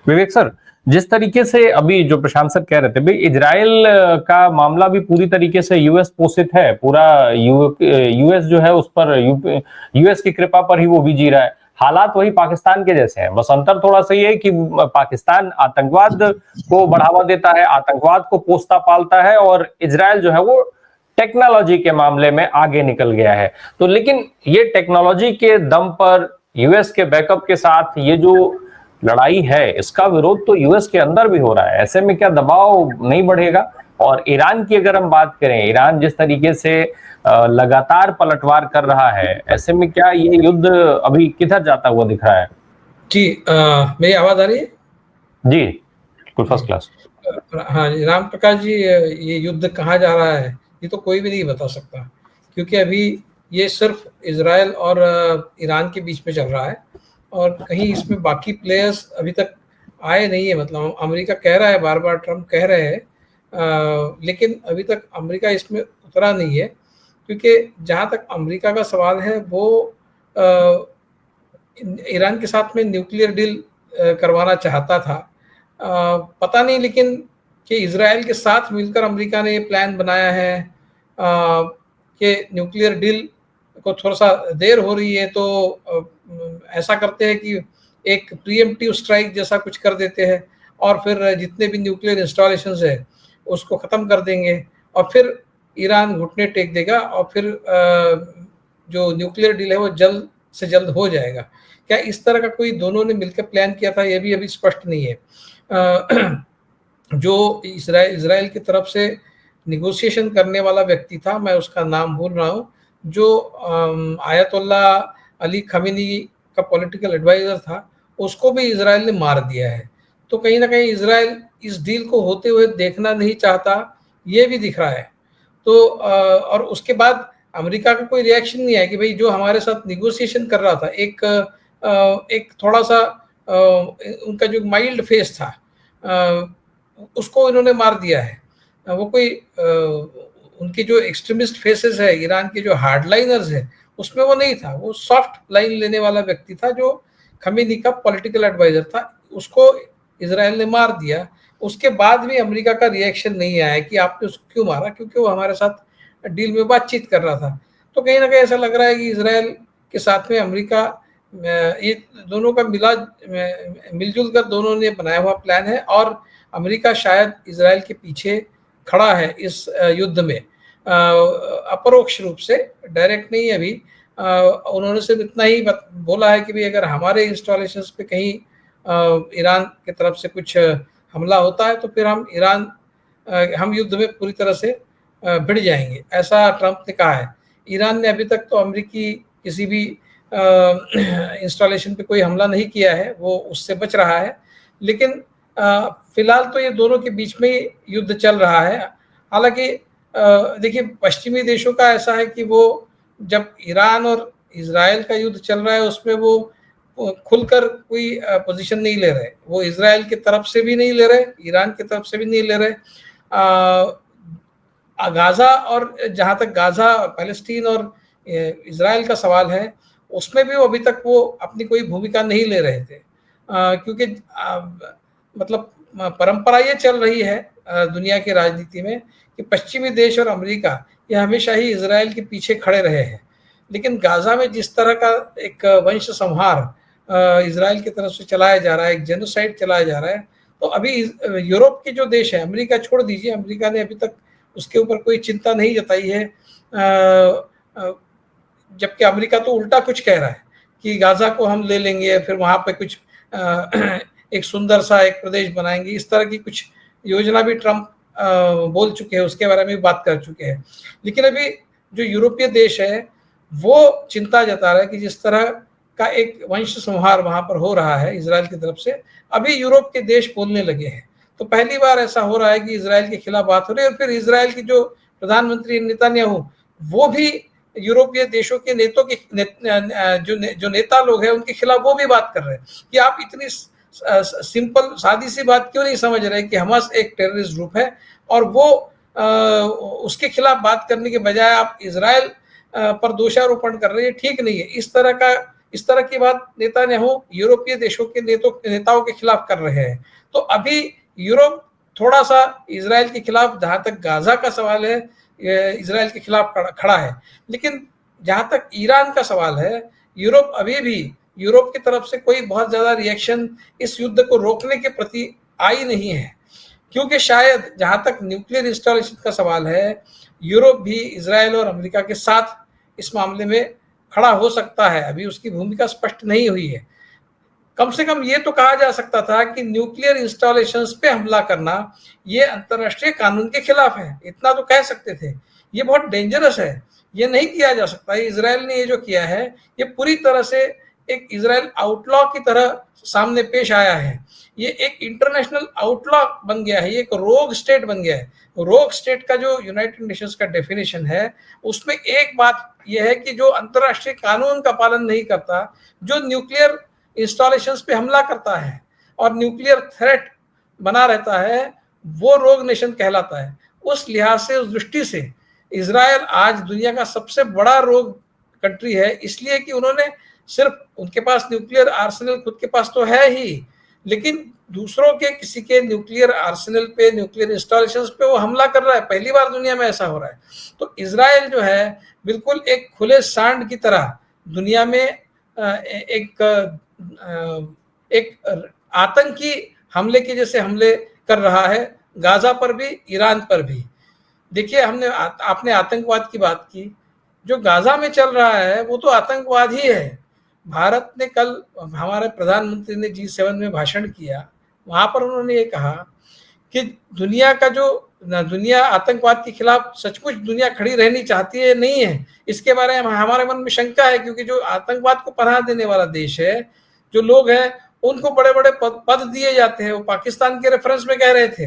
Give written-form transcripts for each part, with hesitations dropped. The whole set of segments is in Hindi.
विवेक सर, जिस तरीके से अभी जो प्रशांत सर कह रहे थे भाई, इजराइल का मामला भी पूरी तरीके से यूएस पोषित है। पूरा यूएस जो है उस पर यूएस की कृपा पर ही वो भी जी रहा है। हालात वही पाकिस्तान के जैसे हैं, बस अंतर थोड़ा सा ये है कि पाकिस्तान आतंकवाद को बढ़ावा देता है, आतंकवाद को पोसता पालता है, और इजराइल जो है वो टेक्नोलॉजी के मामले में आगे निकल गया है। तो लेकिन ये टेक्नोलॉजी के दम पर यूएस के बैकअप के साथ ये जो लड़ाई है, इसका विरोध तो यूएस के अंदर भी हो रहा है। ऐसे में क्या दबाव नहीं बढ़ेगा? और ईरान की अगर हम बात करें, ईरान जिस तरीके से लगातार पलटवार कर रहा है, ऐसे में क्या ये युद्ध अभी किधर जाता हुआ दिख रहा है? जी, मेरी आवाज आ रही है? जी बिल्कुल, फर्स्ट क्लास। हाँ जी, राम प्रकाश जी, ये युद्ध कहाँ जा रहा है ये तो कोई भी नहीं बता सकता, क्योंकि अभी ये सिर्फ इजराइल और ईरान के बीच में चल रहा है, और कहीं इसमें बाकी प्लेयर्स अभी तक आए नहीं है। मतलब अमेरिका कह रहा है, बार बार ट्रम्प कह रहे हैं, लेकिन अभी तक अमेरिका इसमें उतरा नहीं है, क्योंकि जहाँ तक अमेरिका का सवाल है वो ईरान के साथ में न्यूक्लियर डील करवाना चाहता था। पता नहीं लेकिन कि इजराइल के साथ मिलकर अमेरिका ने ये प्लान बनाया है कि न्यूक्लियर डील को थोड़ा सा देर हो रही है, तो ऐसा करते हैं कि एक प्रीएम्प्टिव स्ट्राइक जैसा कुछ कर देते हैं, और फिर जितने भी न्यूक्लियर इंस्टॉलेशंस है उसको ख़त्म कर देंगे, और फिर ईरान घुटने टेक देगा, और फिर जो न्यूक्लियर डील है वो जल्द से जल्द हो जाएगा। क्या इस तरह का कोई दोनों ने मिलकर प्लान किया था, ये भी अभी स्पष्ट नहीं है। जो इजराइल की तरफ से निगोशिएशन करने वाला व्यक्ति था, मैं उसका नाम भूल रहा हूँ, जो आयतुल्ला अली खमीनी का पॉलिटिकल एडवाइजर था, उसको भी इजराइल ने मार दिया है। तो कहीं ना कहीं इजराइल इस डील को होते हुए देखना नहीं चाहता, ये भी दिख रहा है। तो और उसके बाद अमेरिका का कोई रिएक्शन नहीं है कि भाई जो हमारे साथ निगोशिएशन कर रहा था, एक थोड़ा सा उनका जो माइल्ड फेस था, उसको इन्होंने मार दिया है। वो कोई उनके जो एक्सट्रीमिस्ट फेसेस है, ईरान के जो हार्डलाइनर्स है, उसमें वो नहीं था। वो सॉफ्ट लाइन लेने वाला व्यक्ति था, जो खमीनी का पॉलिटिकल एडवाइजर था, उसको इजराइल ने मार दिया। उसके बाद भी अमेरिका का रिएक्शन नहीं आया कि आपने उसको क्यों मारा, क्योंकि वो हमारे साथ डील में बातचीत कर रहा था। तो कहीं ना कहीं ऐसा लग रहा है कि इजराइल के साथ में अमेरिका, ये दोनों का मिलजुल कर दोनों ने बनाया हुआ प्लान है, और अमेरिका शायद इजराइल के पीछे खड़ा है इस युद्ध में, अपरोक्ष रूप से, डायरेक्ट नहीं। अभी उन्होंने सिर्फ इतना ही बोला है कि भाई अगर हमारे इंस्टॉलेशंस पे कहीं ईरान की तरफ से कुछ हमला होता है तो फिर हम युद्ध में पूरी तरह से भिड़ जाएंगे, ऐसा ट्रंप ने कहा है। ईरान ने अभी तक तो अमेरिकी किसी भी इंस्टॉलेशन पे कोई हमला नहीं किया है, वो उससे बच रहा है। लेकिन फिलहाल तो ये दोनों के बीच में ही युद्ध चल रहा है। हालांकि देखिए, पश्चिमी देशों का ऐसा है कि वो जब ईरान और इजराइल का युद्ध चल रहा है उसमें वो खुलकर कोई पोजीशन नहीं ले रहे। वो इजराइल की तरफ से भी नहीं ले रहे, ईरान की तरफ से भी नहीं ले रहे। गाजा, और जहाँ तक गाजा, पैलेस्टीन और इजराइल का सवाल है, उसमें भी वो अभी तक वो अपनी कोई भूमिका नहीं ले रहे थे, क्योंकि मतलब परंपरा ये चल रही है दुनिया की राजनीति में कि पश्चिमी देश और अमेरिका ये हमेशा ही इजराइल के पीछे खड़े रहे हैं। लेकिन गाजा में जिस तरह का एक वंश संहार इजराइल की तरफ से चलाया जा रहा है, एक जेनोसाइड चलाया जा रहा है, तो अभी यूरोप के जो देश है, अमेरिका छोड़ दीजिए, अमेरिका ने अभी तक उसके ऊपर कोई चिंता नहीं जताई है, जबकि अमेरिका तो उल्टा कुछ कह रहा है कि गाजा को हम ले लेंगे, फिर वहाँ पे कुछ एक सुंदर सा एक प्रदेश बनाएंगे। इस तरह की कुछ योजना भी ट्रंप बोल चुके हैं, उसके बारे में भी बात कर चुके हैं। लेकिन अभी जो यूरोपीय देश है वो चिंता जता रहा है कि जिस तरह का एक वंश संहार वहां पर हो रहा है इजराइल की तरफ से, अभी यूरोप के देश बोलने लगे हैं। तो पहली बार ऐसा हो रहा है कि इजराइल के खिलाफ बात हो रही है, और फिर इजराइल की जो प्रधानमंत्री नेतन्याहू, वो भी यूरोपीय देशों के नेताओं के जो नेता लोग हैं उनके खिलाफ वो भी बात कर रहे हैं कि आप इतनी सिंपल सादी सी बात क्यों नहीं समझ रहे कि हमास एक टेररिस्ट ग्रुप है, और वो उसके खिलाफ बात करने के बजाय आप इजराइल पर दोषारोपण कर रहे हैं, ठीक नहीं है। इस तरह का इस तरह की बात नेतान्याहू यूरोपीय देशों के नेताओं के खिलाफ कर रहे हैं। तो अभी यूरोप थोड़ा सा इजराइल के खिलाफ, जहां तक गाजा का सवाल है, इजराइल के खिलाफ खड़ा है, लेकिन जहां तक ईरान का सवाल है, यूरोप अभी भी, यूरोप की तरफ से कोई बहुत ज्यादा रिएक्शन इस युद्ध को रोकने के प्रति आई नहीं है, क्योंकि शायद जहां तक न्यूक्लियर इंस्टॉलेशन का सवाल है, यूरोप भी इजराइल और अमेरिका के साथ इस मामले में खड़ा हो सकता है। अभी उसकी भूमिका स्पष्ट नहीं हुई है। कम से कम ये तो कहा जा सकता था कि न्यूक्लियर इंस्टॉलेशंस पे हमला करना ये अंतर्राष्ट्रीय कानून के खिलाफ है, इतना तो कह सकते थे। ये बहुत डेंजरस है, ये नहीं किया जा सकता। इजराइल ने ये जो किया है, ये पूरी तरह से एक इजराइल आउटलॉ की तरह सामने पेश आया है। ये एक इंटरनेशनल आउटलॉ बन गया है, ये एक रोग स्टेट बन गया है। रोग स्टेट का जो यूनाइटेड नेशंस का डेफिनेशन है, उसमें एक बात यह है कि जो अंतर्राष्ट्रीय कानून का पालन नहीं करता, जो न्यूक्लियर इंस्टॉलेशंस पे हमला करता है और न्यूक्लियर थ्रेट बना रहता है, वो रोग नेशन कहलाता है। उस लिहाज से, उस दृष्टि से इजराइल आज दुनिया का सबसे बड़ा रोग कंट्री है, इसलिए कि उन्होंने सिर्फ, उनके पास न्यूक्लियर आर्सेनल खुद के पास तो है ही, लेकिन दूसरों के किसी के न्यूक्लियर आर्सेनल पे, न्यूक्लियर इंस्टॉलेशंस पे वो हमला कर रहा है। पहली बार दुनिया में ऐसा हो रहा है। तो इजराइल जो है बिल्कुल एक खुले सांड की तरह दुनिया में एक आतंकी हमले के जैसे हमले कर रहा है, गाजा पर भी, ईरान पर भी। देखिए, आपने आतंकवाद की बात की, जो गाजा में चल रहा है वो तो आतंकवाद ही है। भारत ने कल, हमारे प्रधानमंत्री ने G7 में भाषण किया, वहां पर उन्होंने ये कहा कि दुनिया आतंकवाद के खिलाफ सचमुच दुनिया खड़ी रहनी चाहती है, नहीं है, इसके बारे में हमारे मन में शंका है, क्योंकि जो आतंकवाद को पनाह देने वाला देश है, जो लोग हैं, उनको बड़े बड़े पद दिए जाते हैं। वो पाकिस्तान के रेफरेंस में कह रहे थे।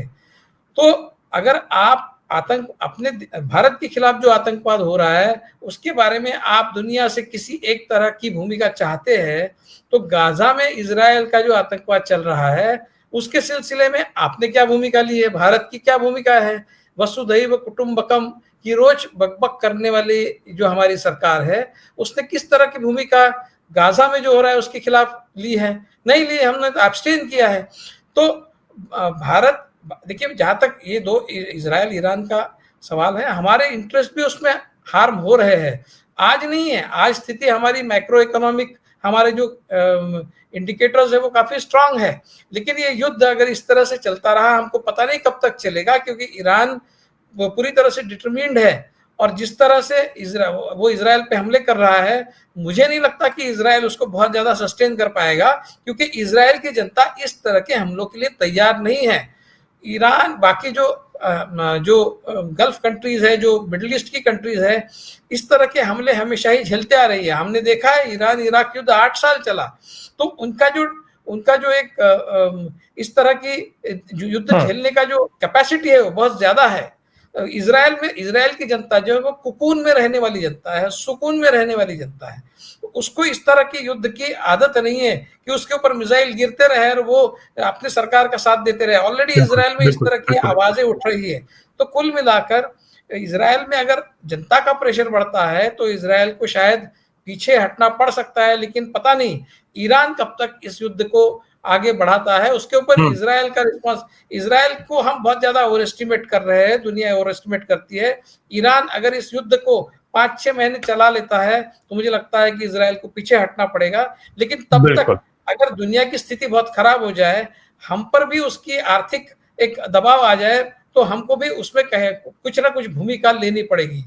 तो अगर आप अपने भारत के खिलाफ जो आतंकवाद हो रहा है, उसके बारे में आप दुनिया से किसी एक तरह की भूमिका चाहते हैं, तो गाजा में इजराइल का जो आतंकवाद चल रहा है, उसके सिलसिले में आपने क्या भूमिका ली है, भारत की क्या भूमिका है? वसुधैव कुटुंबकम की रोज बकबक करने वाली जो हमारी सरकार है, उसने किस तरह की भूमिका गाजा में जो हो रहा है उसके खिलाफ ली है? नहीं ली, हमने तो एब्सटेन किया है। तो भारत, देखिए, जहां तक ये दो इजराइल ईरान का सवाल है, हमारे इंटरेस्ट भी उसमें हार्म हो रहे हैं। आज नहीं है, आज स्थिति हमारी मैक्रो इकोनॉमिक, हमारे जो इंडिकेटर्स है वो काफी स्ट्रांग है, लेकिन ये युद्ध अगर इस तरह से चलता रहा, हमको पता नहीं कब तक चलेगा, क्योंकि ईरान वो पूरी तरह से डिटरमिन्ड है, और जिस तरह से वो इजराइल पे हमले कर रहा है, मुझे नहीं लगता कि इजराइल उसको बहुत ज्यादा सस्टेन कर पाएगा, क्योंकि इजराइल की जनता इस तरह के हमलों के लिए तैयार नहीं है। ईरान, बाकी जो गल्फ कंट्रीज है, जो मिडिल ईस्ट की कंट्रीज है, इस तरह के हमले हमेशा ही झेलते आ रही है। हमने देखा है, ईरान इराक युद्ध 8 साल चला, तो उनका जो एक इस तरह की युद्ध झेलने का जो कैपेसिटी है वो बहुत ज्यादा है। इजराइल की जनता जो है वो कुकून में रहने वाली जनता है, सुकून में रहने वाली जनता है। उसको इस तरह की युद्ध की आदत नहीं है कि उसके ऊपर मिसाइल गिरते रहे और वो अपनी सरकार का साथ देते रहे। ऑलरेडी इजराइल में इस तरह की आवाजें उठ रही है। तो कुल मिलाकर इजराइल में अगर जनता का प्रेशर बढ़ता है तो इजराइल को शायद पीछे हटना पड़ सकता है, लेकिन पता नहीं ईरान कब तक इस युद्ध को आगे बढ़ाता है। उसके ऊपर इजराइल का रिस्पांस, इजराइल को हम बहुत ज्यादा ओवर एस्टिमेट कर रहे हैं, दुनिया ओवर एस्टिमेट करती है। ईरान अगर इस युद्ध को 5-6 महीने चला लेता है तो मुझे लगता है कि इजराइल को पीछे हटना पड़ेगा, लेकिन तब तक अगर दुनिया की स्थिति बहुत खराब हो जाए, हम पर भी उसकी आर्थिक एक दबाव आ जाए, तो हमको भी उसमें कुछ ना कुछ भूमिका लेनी पड़ेगी।